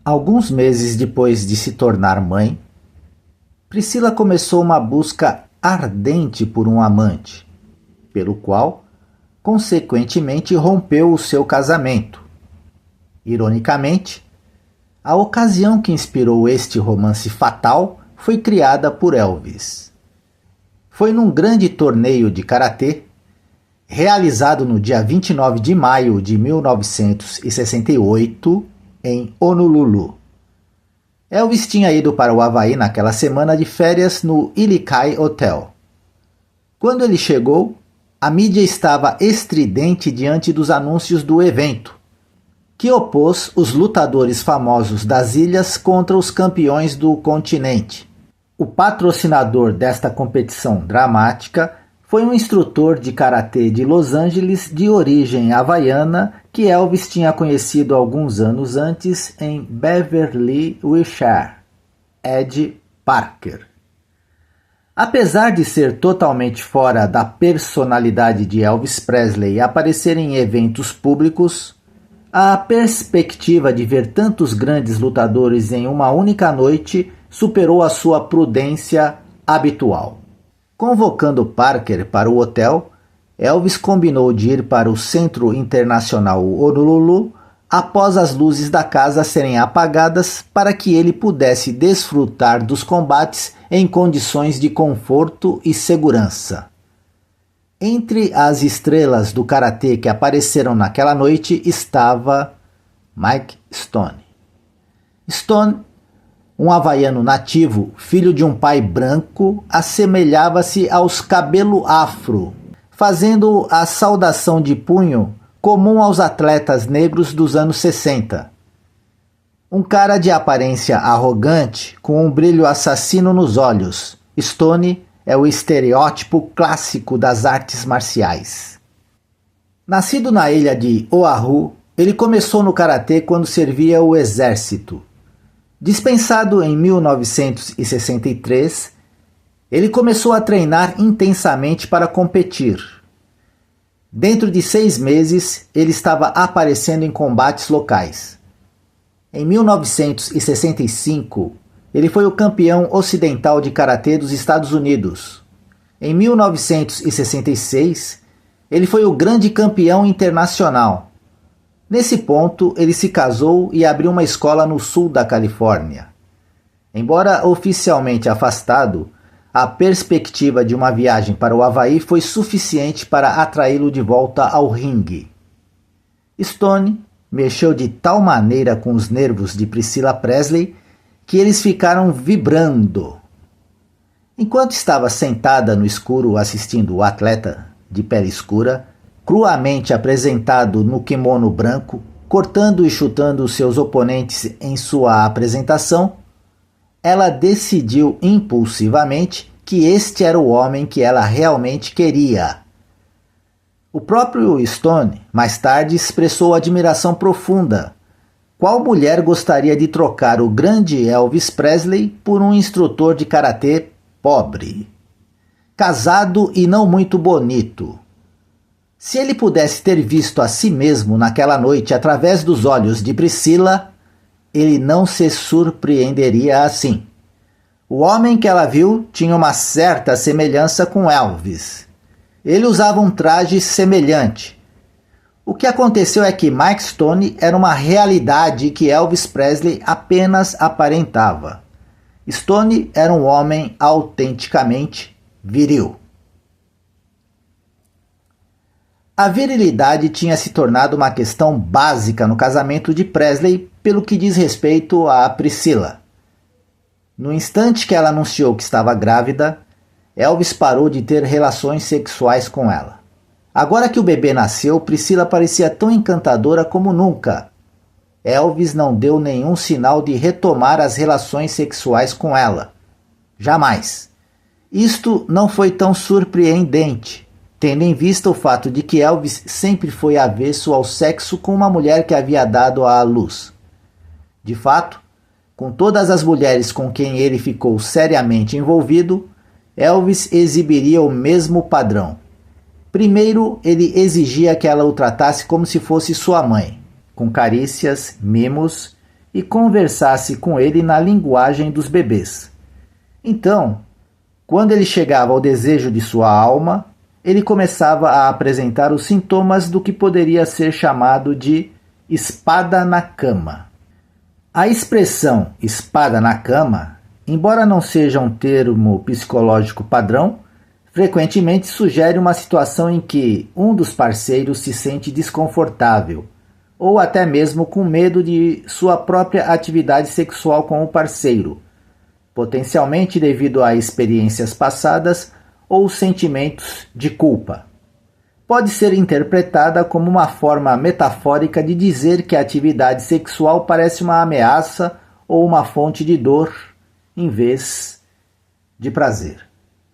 Alguns meses depois de se tornar mãe, Priscila começou uma busca ardente por um amante, pelo qual, consequentemente, rompeu o seu casamento. Ironicamente, a ocasião que inspirou este romance fatal foi criada por Elvis. Foi num grande torneio de karatê, realizado no dia 29 de maio de 1968, em Honolulu. Elvis tinha ido para o Havaí naquela semana de férias no Ilikai Hotel. Quando ele chegou, a mídia estava estridente diante dos anúncios do evento, que opôs os lutadores famosos das ilhas contra os campeões do continente. O patrocinador desta competição dramática foi um instrutor de karatê de Los Angeles de origem havaiana que Elvis tinha conhecido alguns anos antes em Beverly, Wilshire, Ed Parker. Apesar de ser totalmente fora da personalidade de Elvis Presley aparecer em eventos públicos, a perspectiva de ver tantos grandes lutadores em uma única noite superou a sua prudência habitual. Convocando Parker para o hotel, Elvis combinou de ir para o Centro Internacional Honolulu após as luzes da casa serem apagadas para que ele pudesse desfrutar dos combates em condições de conforto e segurança. Entre as estrelas do karatê que apareceram naquela noite estava Mike Stone. Stone, um havaiano nativo, filho de um pai branco, assemelhava-se aos cabelo afro, fazendo a saudação de punho comum aos atletas negros dos anos 60. Um cara de aparência arrogante, com um brilho assassino nos olhos, Stone é o estereótipo clássico das artes marciais. Nascido na ilha de Oahu, ele começou no karatê quando servia o exército. Dispensado em 1963, ele começou a treinar intensamente para competir. Dentro de 6 meses, ele estava aparecendo em combates locais. Em 1965, ele foi o campeão ocidental de karatê dos Estados Unidos. Em 1966, ele foi o grande campeão internacional. Nesse ponto, ele se casou e abriu uma escola no sul da Califórnia. Embora oficialmente afastado, a perspectiva de uma viagem para o Havaí foi suficiente para atraí-lo de volta ao ringue. Stone mexeu de tal maneira com os nervos de Priscilla Presley que eles ficaram vibrando. Enquanto estava sentada no escuro assistindo o atleta de pele escura, cruamente apresentado no kimono branco, cortando e chutando seus oponentes em sua apresentação, ela decidiu impulsivamente que este era o homem que ela realmente queria. O próprio Stone, mais tarde, expressou admiração profunda. Qual mulher gostaria de trocar o grande Elvis Presley por um instrutor de karatê pobre, casado e não muito bonito? Se ele pudesse ter visto a si mesmo naquela noite através dos olhos de Priscilla, ele não se surpreenderia assim. O homem que ela viu tinha uma certa semelhança com Elvis. Ele usava um traje semelhante. O que aconteceu é que Mike Stone era uma realidade que Elvis Presley apenas aparentava. Stone era um homem autenticamente viril. A virilidade tinha se tornado uma questão básica no casamento de Presley pelo que diz respeito a Priscilla. No instante que ela anunciou que estava grávida, Elvis parou de ter relações sexuais com ela. Agora que o bebê nasceu, Priscilla parecia tão encantadora como nunca. Elvis não deu nenhum sinal de retomar as relações sexuais com ela. Jamais. Isto não foi tão surpreendente, tendo em vista o fato de que Elvis sempre foi avesso ao sexo com uma mulher que havia dado à luz. De fato, com todas as mulheres com quem ele ficou seriamente envolvido, Elvis exibiria o mesmo padrão. Primeiro, ele exigia que ela o tratasse como se fosse sua mãe, com carícias, mimos e conversasse com ele na linguagem dos bebês. Então, quando ele chegava ao desejo de sua alma, ele começava a apresentar os sintomas do que poderia ser chamado de espada na cama. A expressão espada na cama, embora não seja um termo psicológico padrão, frequentemente sugere uma situação em que um dos parceiros se sente desconfortável, ou até mesmo com medo de sua própria atividade sexual com o parceiro, potencialmente devido a experiências passadas ou sentimentos de culpa. Pode ser interpretada como uma forma metafórica de dizer que a atividade sexual parece uma ameaça ou uma fonte de dor, em vez de prazer.